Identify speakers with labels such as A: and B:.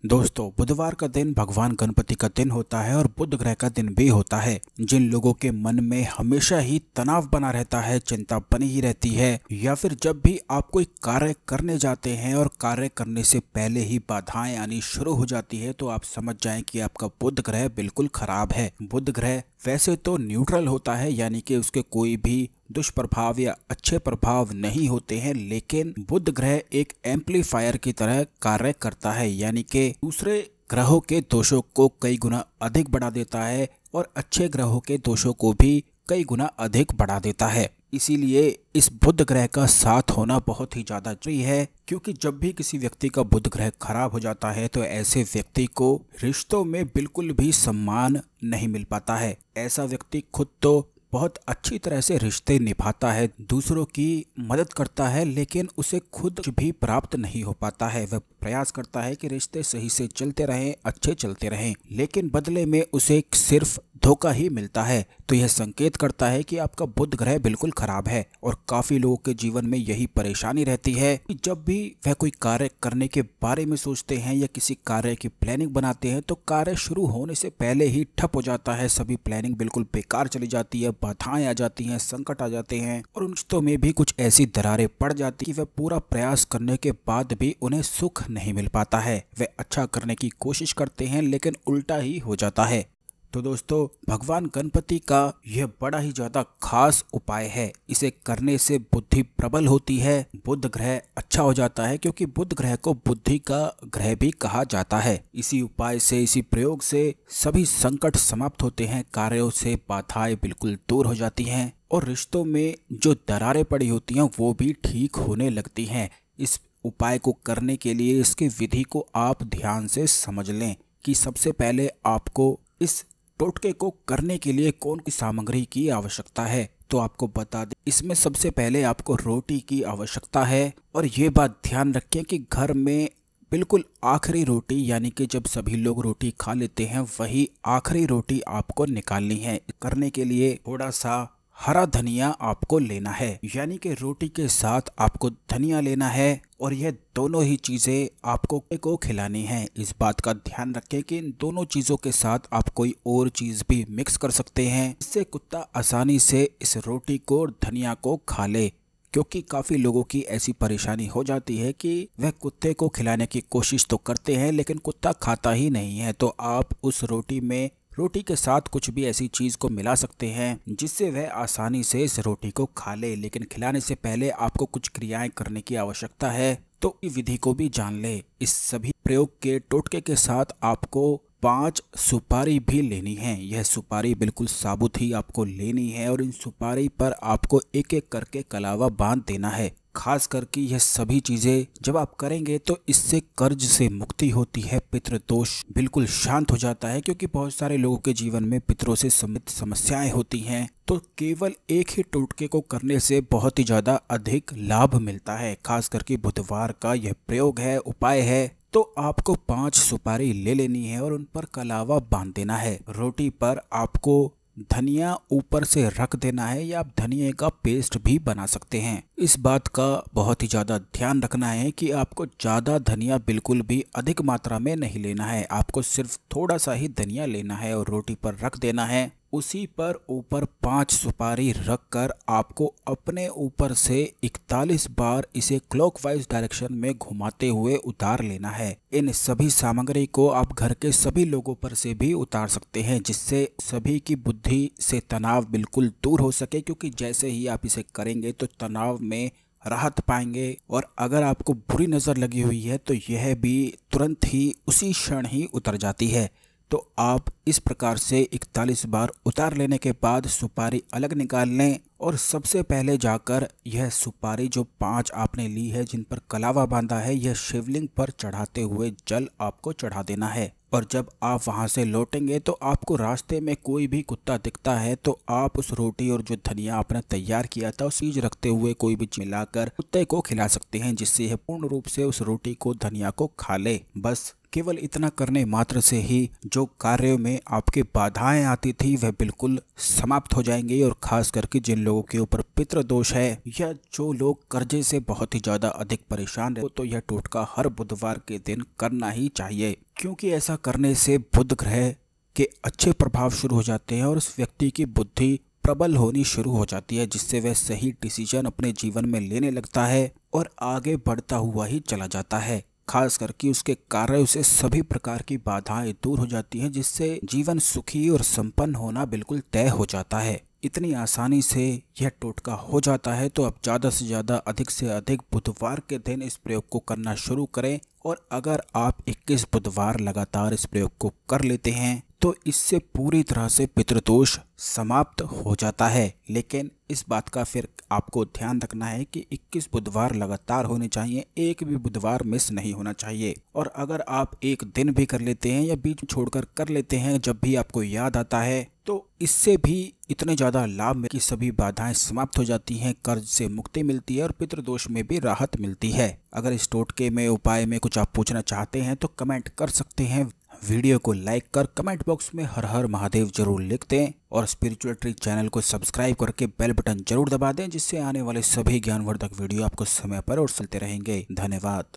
A: दोस्तों, बुधवार का दिन भगवान गणपति का दिन होता है और बुध ग्रह का दिन भी होता है। जिन लोगों के मन में हमेशा ही तनाव बना रहता है, चिंता बनी ही रहती है, या फिर जब भी आप कोई कार्य करने जाते हैं और कार्य करने से पहले ही बाधाएं आनी शुरू हो जाती है, तो आप समझ जाएं कि आपका बुध ग्रह बिल्कुल खराब है। बुध ग्रह वैसे तो न्यूट्रल होता है, यानी कि उसके कोई भी दुष्प्रभाव या अच्छे प्रभाव नहीं होते हैं, लेकिन बुध ग्रह एक एम्पलीफायर की तरह कार्य करता है, यानी कि दूसरे ग्रहों के दोषों को कई गुना अधिक बढ़ा देता है और अच्छे ग्रहों के दोषों को भी कई गुना अधिक बढ़ा देता है। इसीलिए इस बुध ग्रह का साथ होना बहुत ही ज्यादा जरूरी है, क्योंकि जब भी किसी व्यक्ति का बुध ग्रह खराब हो जाता है तो ऐसे व्यक्ति को रिश्तों में बिल्कुल भी सम्मान नहीं मिल पाता है। ऐसा व्यक्ति खुद तो बहुत अच्छी तरह से रिश्ते निभाता है, दूसरों की मदद करता है, लेकिन उसे खुद भी प्राप्त नहीं हो पाता है। वह प्रयास करता है कि रिश्ते सही से चलते रहें, अच्छे चलते रहें, लेकिन बदले में उसे सिर्फ धोखा ही मिलता है। तो यह संकेत करता है कि आपका बुध ग्रह बिल्कुल खराब है। और काफी लोगों के जीवन में यही परेशानी रहती है कि जब भी वह कोई कार्य करने के बारे में सोचते हैं या किसी कार्य की प्लानिंग बनाते हैं, तो कार्य शुरू होने से पहले ही ठप हो जाता है। सभी प्लानिंग बिल्कुल बेकार चली जाती है, बाधाएं आ जाती हैं, संकट आ जाते हैं और उन रिश्तों में भी कुछ ऐसी दरारें पड़ जाती है कि वह पूरा प्रयास करने के बाद भी उन्हें सुख नहीं मिल पाता है। वे अच्छा करने की कोशिश करते हैं, लेकिन उल्टा ही हो जाता है। तो दोस्तों, भगवान गणपति का यह बड़ा ही ज्यादा खास उपाय है। इसे करने से बुद्धि प्रबल होती है, बुध ग्रह अच्छा हो जाता है, क्योंकि बुध ग्रह को बुद्धि का ग्रह भी कहा जाता है। इसी उपाय से, इसी प्रयोग से सभी संकट समाप्त होते हैं, कार्यों से बाधाएं बिल्कुल दूर हो जाती हैं और रिश्तों में जो दरारें पड़ी होती हैं वो भी ठीक होने लगती हैं। इस उपाय को करने के लिए इसकी विधि को आप ध्यान से समझ लें कि सबसे पहले आपको इस टोटके को करने के लिए कौन सी सामग्री की आवश्यकता है। तो आपको बता दें, इसमें सबसे पहले आपको रोटी की आवश्यकता है। और ये बात ध्यान रखें कि घर में बिल्कुल आखिरी रोटी, यानी कि जब सभी लोग रोटी खा लेते हैं, वही आखिरी रोटी आपको निकालनी है। करने के लिए थोड़ा सा हरा धनिया आपको लेना है, यानी कि रोटी के साथ आपको धनिया लेना है और यह दोनों ही चीजें आपको को खिलानी है। इस बात का ध्यान रखें कि इन दोनों चीजों के साथ आप कोई और चीज भी मिक्स कर सकते हैं, इससे कुत्ता आसानी से इस रोटी को और धनिया को खा ले। क्योंकि काफी लोगों की ऐसी परेशानी हो जाती है कि वह कुत्ते को खिलाने की कोशिश तो करते हैं, लेकिन कुत्ता खाता ही नहीं है। तो आप उस रोटी के साथ कुछ भी ऐसी चीज को मिला सकते हैं जिससे वह आसानी से इस रोटी को खा ले। लेकिन खिलाने से पहले आपको कुछ क्रियाएं करने की आवश्यकता है, तो इस विधि को भी जान ले। इस सभी प्रयोग के टोटके के साथ आपको 5 सुपारी भी लेनी है। यह सुपारी बिल्कुल साबुत ही आपको लेनी है और इन सुपारी पर आपको एक एक करके कलावा बांध देना है। खास करके यह सभी चीजें जब आप करेंगे तो इससे कर्ज से मुक्ति होती है, पितृ दोष बिल्कुल शांत हो जाता है, क्योंकि बहुत सारे लोगों के जीवन में पितरों से संबंधित समस्याएं होती हैं। तो केवल एक ही टोटके को करने से बहुत ही ज्यादा अधिक लाभ मिलता है। खास करके बुधवार का यह प्रयोग है, उपाय है। तो आपको 5 सुपारी ले लेनी है और उन पर कलावा बांध देना है। रोटी पर आपको धनिया ऊपर से रख देना है, या आप धनिया का पेस्ट भी बना सकते हैं। इस बात का बहुत ही ज्यादा ध्यान रखना है कि आपको ज्यादा धनिया बिल्कुल भी अधिक मात्रा में नहीं लेना है। आपको सिर्फ थोड़ा सा ही धनिया लेना है और रोटी पर रख देना है। उसी पर ऊपर 5 सुपारी रखकर आपको अपने ऊपर से 41 बार इसे क्लॉकवाइज डायरेक्शन में घुमाते हुए उतार लेना है। इन सभी सामग्री को आप घर के सभी लोगों पर से भी उतार सकते हैं, जिससे सभी की बुद्धि से तनाव बिल्कुल दूर हो सके, क्योंकि जैसे ही आप इसे करेंगे तो तनाव में राहत पाएंगे। और अगर आपको बुरी नज़र लगी हुई है तो यह भी तुरंत ही उसी क्षण ही उतर जाती है। तो आप इस प्रकार से 41 बार उतार लेने के बाद सुपारी अलग निकाल लें और सबसे पहले जाकर यह सुपारी जो 5 आपने ली है, जिन पर कलावा बांधा है, यह शिवलिंग पर चढ़ाते हुए जल आपको चढ़ा देना है। और जब आप वहां से लौटेंगे तो आपको रास्ते में कोई भी कुत्ता दिखता है तो आप उस रोटी और जो धनिया आपने तैयार किया था उस चीज रखते हुए कोई भी मिलाकर कुत्ते को खिला सकते हैं, जिससे यह पूर्ण रूप से उस रोटी को, धनिया को खा ले। बस केवल इतना करने मात्र से ही जो कार्यों में आपके बाधाएं आती थी वह बिल्कुल समाप्त हो जाएंगी। और खास करके जिन लोगों के ऊपर पितृ दोष है या जो लोग कर्जे से बहुत ही ज्यादा अधिक परेशान है, तो यह टोटका हर बुधवार के दिन करना ही चाहिए, क्योंकि ऐसा करने से बुध ग्रह के अच्छे प्रभाव शुरू हो जाते हैं और उस व्यक्ति की बुद्धि प्रबल होनी शुरू हो जाती है, जिससे वह सही डिसीजन अपने जीवन में लेने लगता है और आगे बढ़ता हुआ ही चला जाता है। खास करके उसके कार्यों से सभी प्रकार की बाधाएं दूर हो जाती हैं, जिससे जीवन सुखी और संपन्न होना बिल्कुल तय हो जाता है। इतनी आसानी से यह टोटका हो जाता है, तो अब ज़्यादा से ज़्यादा अधिक से अधिक बुधवार के दिन इस प्रयोग को करना शुरू करें। और अगर आप 21 बुधवार लगातार इस प्रयोग को कर लेते हैं तो इससे पूरी तरह से पितृदोष समाप्त हो जाता है। लेकिन इस बात का फिर आपको ध्यान रखना है कि 21 बुधवार लगातार होने चाहिए, एक भी बुधवार मिस नहीं होना चाहिए। और अगर आप एक दिन भी कर लेते हैं या बीच छोड़कर कर लेते हैं जब भी आपको याद आता है, तो इससे भी इतने ज़्यादा लाभ में कि सभी बाधाएं समाप्त हो जाती हैं, कर्ज से मुक्ति मिलती है और पितृदोष में भी राहत मिलती है। अगर इस टोटके में उपाय में कुछ आप पूछना चाहते हैं तो कमेंट कर सकते हैं। वीडियो को लाइक कर कमेंट बॉक्स में हर हर महादेव जरूर लिख दें और स्पिरिचुअल ट्री चैनल को सब्सक्राइब करके बेल बटन जरूर दबा दें, जिससे आने वाले सभी ज्ञानवर्धक वीडियो आपको समय पर और चलते रहेंगे। धन्यवाद।